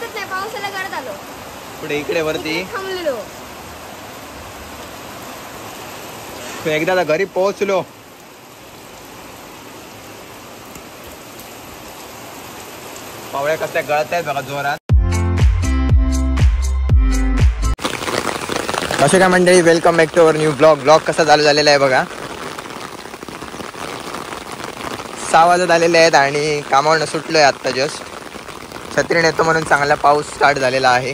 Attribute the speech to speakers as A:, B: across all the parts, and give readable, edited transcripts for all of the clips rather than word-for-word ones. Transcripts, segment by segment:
A: येतच नाही, पावसाला घरात आलो.
B: पुढे इकडे वरती
A: थांबलेलो.
B: एकदा घरी पोहोचलो. पावळ्या कसल्या गळत आहेत बघा जोरात. कसे काय मंडळी, welcome back to our new blog कसा चालू झालेला आहे बघा. 6 वाजत आलेले आहेत आणि कामावरनं सुटलोय आत्ता जस्ट. छत्री नेतो म्हणून चांगला पाऊस स्टार्ट झालेला आहे.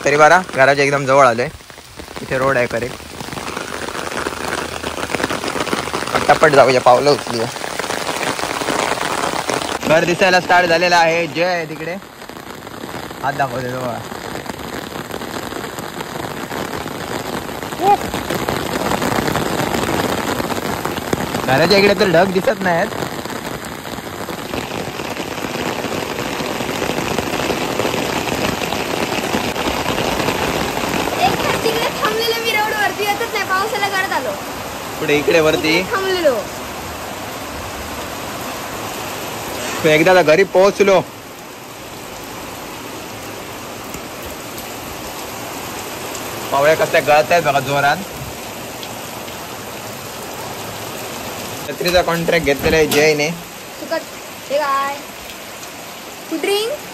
B: तरी बरा घराच्या एकदम जवळ आलोय. इथे रोड आहे करेक्ट. पटापट जाऊया, पावलं उचलूया. घर दिसायला स्टार्ट झालेला आहे. जय आहे तिकडे, हात दाखवते बघा. घराच्या इकडे तर ढग दिसत नाहीत.
A: थांबलेलो मी रोड वरती, येतच नाही, पावसाला घरात आलो.
B: पुढे इकडे वरती
A: थांबलेलो.
B: एकदा घरी पोहोचलो. पावळ्या कसल्या गळत आहेत बघा जोरात. छत्रीचा कॉन्ट्रॅक्ट घेतलेला आहे जयने.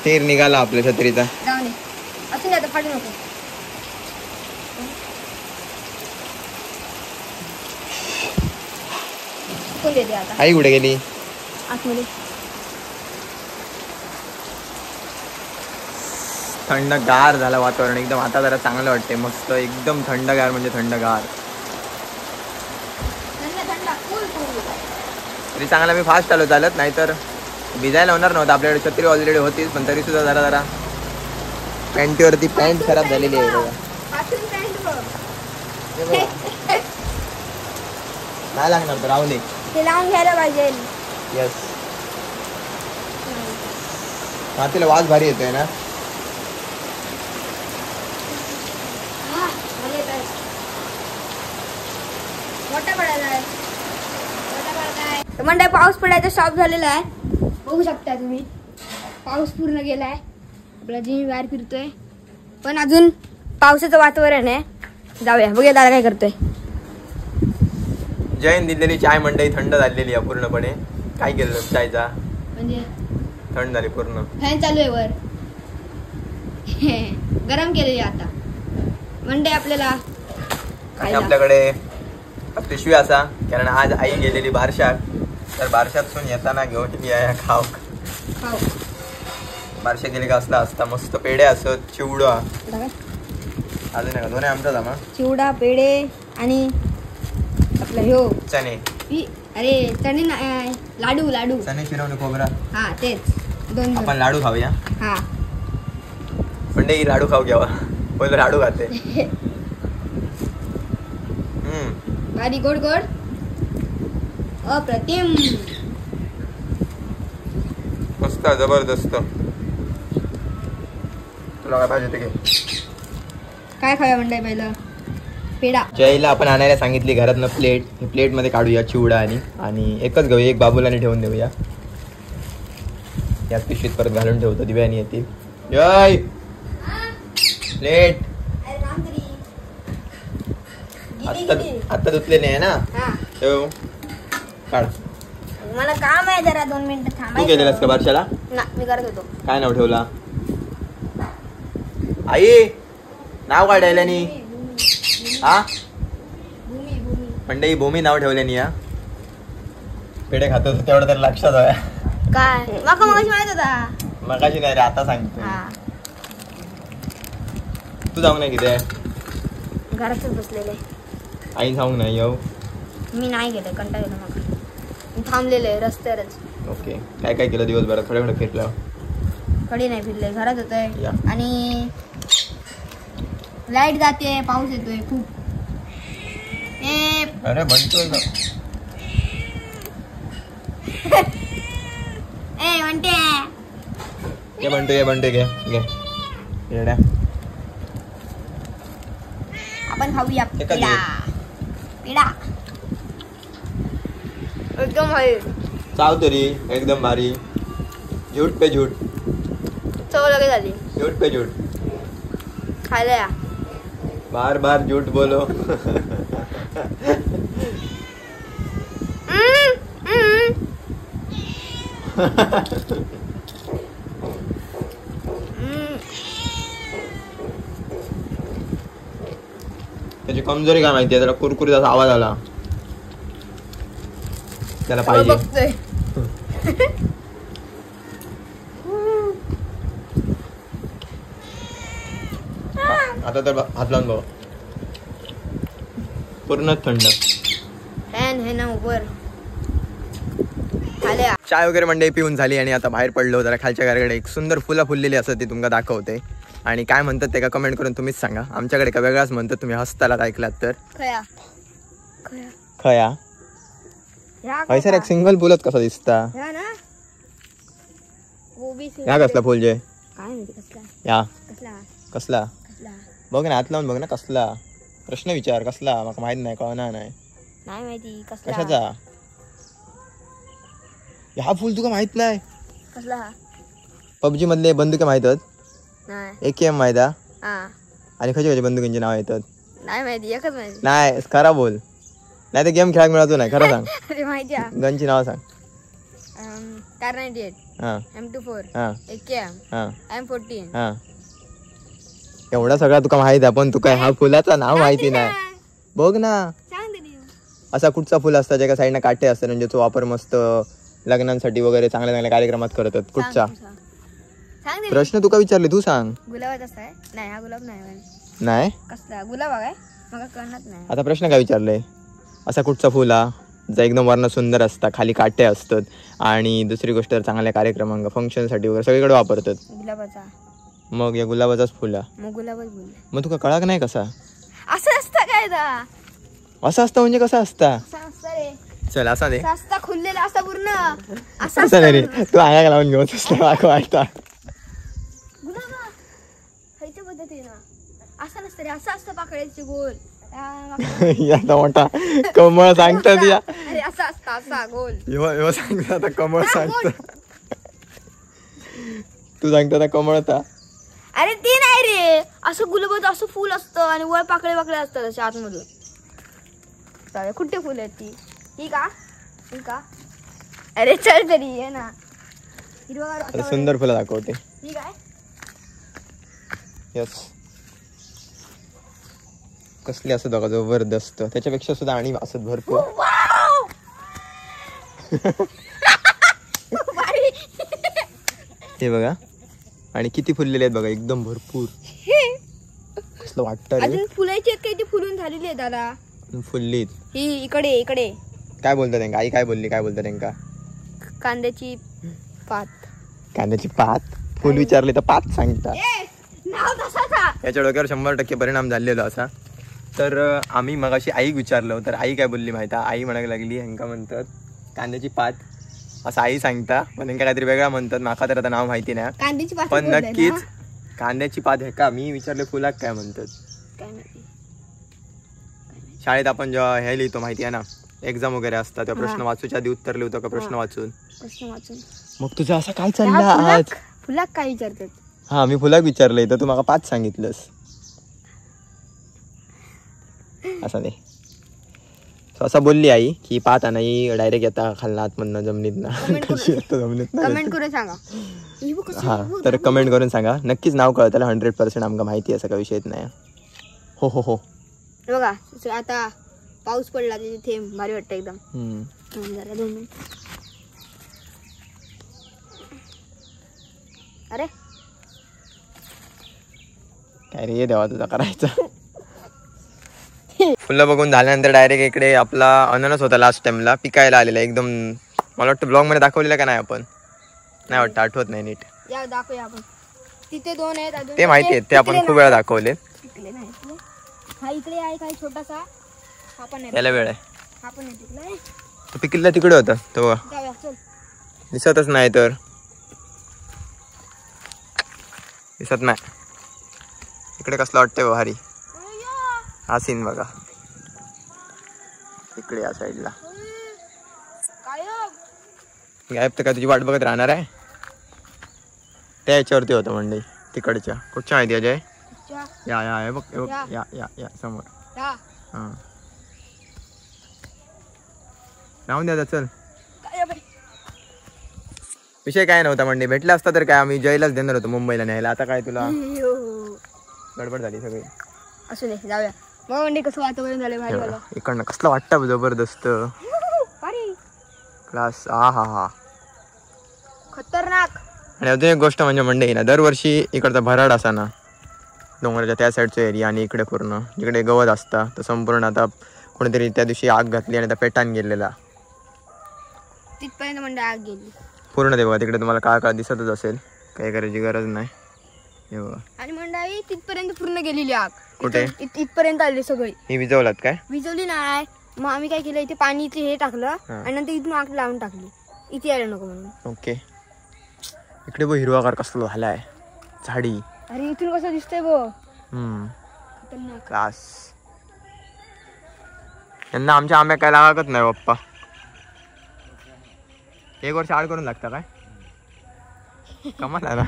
B: तीर निघाला आपल्या छत्रीचा.
A: असं नाही, फाटू नको.
B: आई कुठे गेली?
A: आतमध्ये.
B: थंडगार झालं वातावरण एकदम. आता जरा चांगलं वाटते, मस्त एकदम थंडगार म्हणजे थंडगार. तरी चांगला मी फास्ट आलो चालत, नाहीतर भिजायला होणार नव्हतं. आपल्याकडे छत्री ऑलरेडी होतीच, पण तरी सुद्धा जरा जरा पॅन्टीवरती पॅन्ट खराब झालेली आहे बघा. नाही लागणार तर राहू दे,
A: ते लावून घ्यायला पाहिजे.
B: यस. मातीला वास भारी येतोय ना.
A: म्हणजे पाऊस पडायचा स्टॉप झालेला आहे, बघू शकता तुम्ही. पाऊस पूर्ण गेलाय. आपला जिमी बाहेर फिरतोय, पण अजून पावसाचं वातावरण आहे. जाऊया बघूया दादा काय करतोय.
B: जैन दिलेली चाय मंडई थंड झालेली आहे पूर्णपणे. काय केलं चायचा
A: म्हणजे
B: थंड झाली पूर्ण.
A: फॅन चालू आहे वर. गरम केलेली आता मंडई आपल्याला.
B: आपल्याकडे पिशवी असा, कारण आज आई गेलेली बारशात. तर बारशातून येताना घेऊन या खाऊ. बारशा गेली का असला असता मस्त पेढे असत, चिवडा अजून का दोन्ही आमचा जमा. चिवडा,
A: पेढे आणि आपला ह्यो
B: चणे.
A: अरे चणे लाडू. लाडू
B: चणे शिरवणे खोबरा.
A: हा तेच दोन.
B: आपण लाडू खाऊया.
A: हा
B: पण ही लाडू खाऊ घ्यावा. पहिलं लाडू खाते.
A: भारी गोड गोड अप्रतिम,
B: मस्त जबरदस्त. तुला काय पाहिजे ते
A: काय खाऊया मंडई? पहिलं पेढा.
B: जयला आपण आणायला सांगितली घरातनं प्लेट. प्लेट मध्ये काढूया चिवडा आणि एकच घेऊया. एक बाबूलाने ठेवून देऊया. याच पिशवीत परत घालून ठेवतो, दिव्यानी येतील. जय प्लेट आता धुतले नाही ना. ठेव, काढ.
A: मला काम आहे जरा, 2 मिनिटं थांबा.
B: तू गेलेलास का बारशाला?
A: ना, मी करत होतो.
B: काय नाव ठेवला आई? नाव काढायला नी हा मंडई भूमी नाव ठेवल्यानी. या पेढे खातो तेवढं तर लक्षात हवं.
A: काय माका मगाशी माहित होता?
B: मगाशी नाही रे, आता सांगतो. तू जाऊ नाही किती
A: घरातच बसलेले.
B: आई सांगू नाही येऊ.
A: मी नाही गेले, कंटाळा गेला मग. मी थांबलेले रस्त्यावरच.
B: ओके. काय काय केलं दिवसभरात? थोड्याकडे फिरला?
A: कडे नाही फिरले, घरात होतोय. आणि लाईट जाते, पाऊस येतोय खूप.
B: अरे म्हणतोय म्हणते घे येड्या.
A: आपण खाऊया पेढा. पेढा एकदम आहे.
B: चाव तरी एकदम भारी. झूट पे झूट.
A: चव लगे झाली.
B: झूट पे झूट.
A: खायला या.
B: बार बार झूट बोलो. त्याची कमजोरी काय माहितीये, त्याला कुरकुरीत असा आवाज आला त्याला पाहिजे.
A: बघतोय.
B: आता तर हात लावून बघ, पूर्ण थंड.
A: फॅन हे ना वर. खायला.
B: चाय वगैरे मंडई पिऊन झाली आणि आता बाहेर पडलो. जरा खालच्या घराकडे एक सुंदर फुलं फुललेली असं ती तुमका दाखवते. आणि काय म्हणतात ते का कमेंट करून तुम्हीच सांगा. आमच्याकडे का वेगळाच म्हणतात, तुम्ही हसताला ऐकलात तर.
A: खया खया
B: खया
A: ह्या
B: सर एक सिंगल फुलच कसा दिसता.
A: ह्या ना गोबी
B: या कसला फुल जे
A: काय माहिती कसला
B: या
A: कसला
B: कसला
A: कसला
B: बघ ना, हात लावून बघ ना कसला. प्रश्न विचार कसला, मला माहित नाही, कळणार नाही.
A: नाही माहिती कसला.
B: कशाचा हा फुल तुका माहित नाही.
A: कसला हा
B: पबजी मधले बंदूक माहितच.
A: नाही
B: AKM माहित हा.
A: हा
B: आणि खयच्या बंदुकींची नाव येतात.
A: नाही माहिती एकच माहिती.
B: नाही खरा बोल, नाही तर गेम खेळायला मिळतो नाही. खरं सांग.
A: अरे माहिती आहे.
B: गनची नाव सांग.
A: कार 98
B: हा
A: M24
B: हा
A: AKM
B: हा
A: M14.
B: हा एवढा सगळा तुका माहित आहे, पण तुका ह्या फुलाचं नाव माहिती नाही. बघ ना,
A: सांग तरी.
B: असा कुठचा फुल असता ज्याच्या साईडनं काटे असतात, म्हणजे तो वापर मस्त लग्नांसाठी वगैरे चांगल्या चांगल्या कार्यक्रमात करतात. कुठचा
A: सांग तरी.
B: प्रश्न तुका विचारले, तू सांग.
A: गुलाबाचा आहे. नाही हा गुलाब नाही.
B: नाही
A: कसला गुलाब आहे मला कळणार नाही.
B: आता प्रश्न काय विचारले, असा कुठचा फुल हा जो एकदम वर्ण सुंदर असता, खाली काटे असतात आणि दुसरी गोष्ट चांगल्या कार्यक्रमांना फंक्शनसाठी वगैरे सगळीकडे वापरतात.
A: गुलाबाचा.
B: मग या गुलाबाचाच फुल हा.
A: मग गुलाबच बोलले.
B: मग तुका कळाक नाही कसा
A: असं असतं काय दा.
B: असं असतं म्हणजे कसं असता.
A: असं असतं रे.
B: चल असा दे.
A: असता खुललेला असता पूर्ण.
B: असं नाही रे, तू आया लावून घेऊन असतो वाटता.
A: गुलाबा खायच्या पद्धतीनं असं नसतं रे. असं असतं पाकळ्याची गोल.
B: आता मोठा कमळ सांगतात या.
A: अरे असं असतं असा गोल.
B: यो सांगता आता कमळ सांगता. तू सांगता आता कमळ आता.
A: अरे ते नाही रे, असं गुलाबाचं असं फुल असतं आणि वर पाकळे पाकळे असतात असे आतमधून. कुठे फुल आहेत ती. ही का ही का. अरे चल तरी ये ना. हिरवा
B: सुंदर फुलं दाखवते.
A: ही काय.
B: यस कसली असत बघा, जबरदस्त. त्याच्यापेक्षा सुद्धा आणि असत भरपूर. हे बघा, आणि किती फुललेले आहेत बघा, एकदम भरपूर. कसलं वाटतं रे.
A: अजून फुलायची आहेत काही ती फुलून झालेली आहे दादा.
B: फुललीत.
A: ही इकडे इकडे.
B: काय बोलतात त्यांका, आई काय बोलली, काय बोलतात त्यांका.
A: कांद्याची पात.
B: कांद्याची पात. फुल विचारले तर पात सांगता. याच्या डोक्यावर 100% परिणाम झालेला असा. तर आम्ही मगाशी आईक विचारलं, तर आई काय बोलली माहिती. आई म्हणायला लागली ह्यांका म्हणतात कांद्याची पात असं आई सांगता, पण ह्यांका काहीतरी वेगळा म्हणतात. माका तर आता नाव माहिती नाही,
A: कांद्याची पात
B: पण नक्कीच कांद्याची पात हे का. मी विचारले फुलाक काय म्हणतात. शाळेत आपण जेव्हा हे लिहितो माहिती आहे ना, एक्झाम वगैरे असतात तेव्हा प्रश्न वाचूच्या आधी उत्तर लिहितो का प्रश्न वाचून. मग तुझं असं काय चाललं आज.
A: फुलाक काय विचारतात.
B: हा मी फुलाक विचारलंय तर तू मला पाच सांगितलंस. असं दे. असं बोलली आई की पाहता नाही डायरेक्ट येता खालना आतमधनं जमिनीत ना.
A: कमेंट करून सांगा.
B: हा तर कमेंट करून सांगा. नक्कीच नाव कळताला 100% आमका माहिती आहे, सगळा विषयच नाही. हो हो हो
A: बघा आता पाऊस पडला त्याचे थेंब भारी वाटतं एकदम. जरा 2 मिनिट. अरे
B: काय रे देवा तुझा करायचा. फुलं बघून झाल्यानंतर डायरेक्ट इकडे आपला अननस होता लास्ट टाइमला पिकायला आलेला. एकदम मला वाटतं ब्लॉग मध्ये दाखवलेला का नाही आपण, नाही वाटतं, आठवत नाही नीट.
A: या दाखवूया आपण. तिथे 2 आहेत अजून.
B: ते माहिती आहेत, ते आपण खूप वेळा दाखवले.
A: हा इकडे आहे काय छोटासा. हा पण
B: याला वेळ आहे.
A: हा पण आहे तिकडे.
B: तो पिकिलला तिकडे होता तो.
A: जाऊया चल.
B: दिसतच नाही तर दिसत नाही. इकडे कसला वाटतंय भारी. हा सीन बघा इकडे या साईडला. गायब तर काय तुझी वाट बघत राहणार आहे. त्या याच्यावरती होतं मंडई तिकडच्या. कुठच्या माहिती अजय? या या या बघ या या या समोर. हां राहून द्या चल. विषय काय नव्हता मंडई. भेटला असता तर काय आम्ही जयलाच देणार होतो मुंबईला न्यायला. आता काय तुला गडबड झाली सगळी.
A: असू दे जाऊया. मग मंडई कसं वातावरण झालं भारी मला.
B: इकडनं कसलं वाटतं जबरदस्त क्लास. हा हा हा
A: खतरनाक.
B: आणि अजून एक गोष्ट म्हणजे मंडई ना दरवर्षी इकडचा भराड असा ना डोंगराच्या त्या साईडचा एरिया आणि इकडे पूर्ण जिकडे गवत असता तर संपूर्ण आता कोणीतरी त्या दिवशी आग घातली आणि त्या पेटान गेलेला
A: तिथपर्यंत मंडई आग गेली
B: पूर्ण. ते बघा तिकडे तुम्हाला काळ काळ दिसतच असेल. काही करायची गरज नाही. हे बघा
A: आणि मंडई तिथपर्यंत पूर्ण गेलेली आग.
B: कुठे
A: इथपर्यंत आली सगळी.
B: ही विजवलात काय?
A: विजवली नाही. मग आम्ही काय केलं इथे पाणी इथे हे टाकलं आणि नंतर इथून आग लावून टाकली. इथे यायला नको म्हणून.
B: ओके. इकडे बघ हिरवागार कसला झालाय झाडी.
A: अरे इथून कसं दिसतंय बघ.
B: खतरनाक क्लास. यांना आमच्या आंब्या काय लागत नाही बाप्पा. 1 वर्ष आड करून लागता काय? कमाल आहे ना.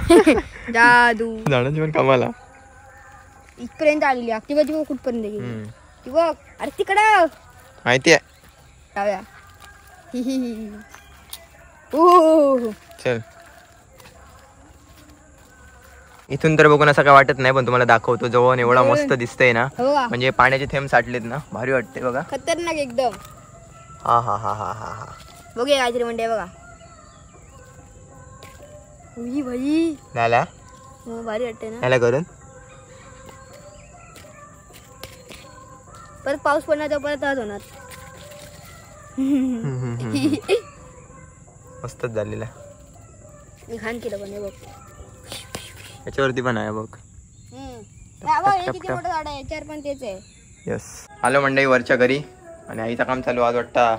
A: जादू
B: झाडांची पण कमाल.
A: इथपर्यंत आलेली आग. ती बघ कुठपर्यंत गेली ती बघ. अरे तिकडं
B: माहिती आहे.
A: जाऊया.
B: चल इथून तर बघून असं काय वाटत नाही पण तुम्हाला दाखवतो जवळ एवढा मस्त दिसतंय ना. म्हणजे पाण्याचे थेंब साठलेत ना भारी वाटते बघा.
A: खतरनाक एकदम.
B: हा हा हा हा हा हा
A: बघूया काहीतरी मंडई बघा. भाई
B: झाला
A: भारी वाटते ना.
B: याला करून
A: परत पाऊस पडणार तर परत आज होणार.
B: मस्तच झालेला.
A: मी घाण केलं पण हे बघ.
B: याच्यावरती पण आहे बघ.
A: किती मोठं झाड आहे. याच्यावर पण तेच आहे.
B: यस. आलो मंडई वरच्या घरी आणि आईचं काम चालू. आज वाटता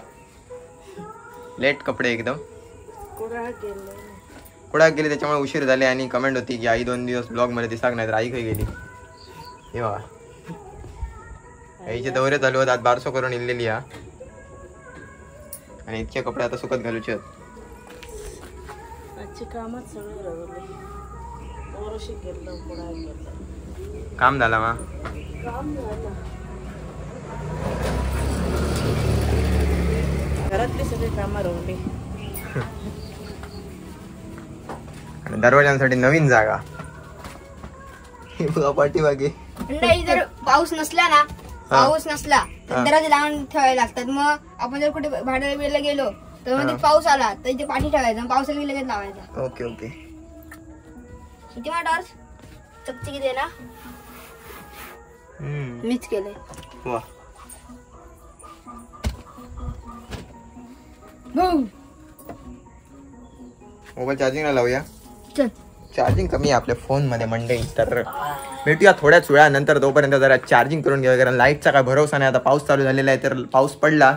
B: लेट कपडे एकदम कुठं गेली त्याच्यामुळे उशीर झाले. आणि कमेंट होती की आई 2 दिवस ब्लॉग मध्ये दिसाक नाही तर आई काही गेली. हे बघा आईचे दौरे चालू आहेत. आज बारसो करून इल्लेली हा आणि इतके कपडे आता सुकत घालूचे आहेत. काम झाला मा
C: घरातले सगळे कामं रवले.
B: आणि दरवाजांसाठी नवीन जागा. पाठीमागे
A: जर पाऊस नसला ना पाऊस नसला तर दरवाजे लावून ठेवायला लागतात. मग आपण जर कुठे भाड्याला बिळला गेलो तर मग पाऊस आला तर इथे पाठी ठेवायचा. पावसाला लगेच लावायचा.
B: Okay okay.
A: किती टॉर्च चकचकीत आहे ना. मीच केलंय.
B: वा मोबाईल चार्जिंगला लावूया. चार्जिंग कमी आहे आपल्या फोन मध्ये मंडई. तर भेटूया थोड्याच वेळानंतर. तोपर्यंत जरा चार्जिंग करून घ्या कारण लाईटचा काय भरोसा नाही. आता पाऊस चालू झालेला आहे तर पाऊस पडला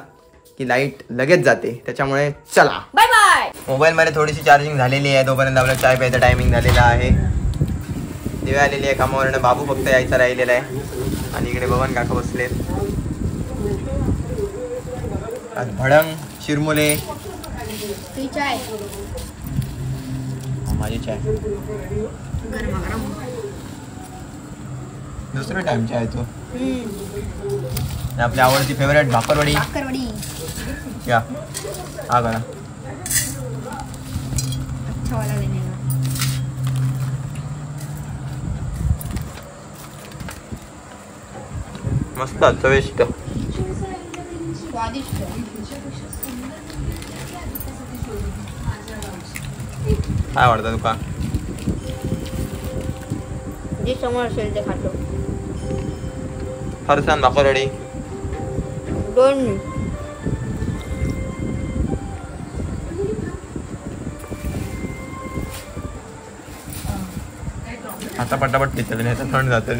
B: की लाईट लगेच जाते. त्याच्यामुळे चला
A: बाय बाय.
B: मोबाईल मध्ये थोडीशी चार्जिंग झालेली आहे. तोपर्यंत आपला चाय प्यायचा टायमिंग झालेला आहे. दिव्या आलेली आहे कामावरनं. बाबू फक्त यायचा राहिलेला आहे. आणि इकडे बबन काका बसलेत. भडंग शिरमुले
A: चाय
B: माझी चाय दुसरा टाइम चाय तो. आपली आवडती फेवरेट भाकरवडी. या हा करा. मस्त चविष्ट
A: स्वादिष्ट.
B: काय आवडतं तुका?
A: जे समोर असेल ते खातो.
B: फरसाण भाकरवडी
A: 2.
B: आता पटापट पितात नाही तर थंड जातं.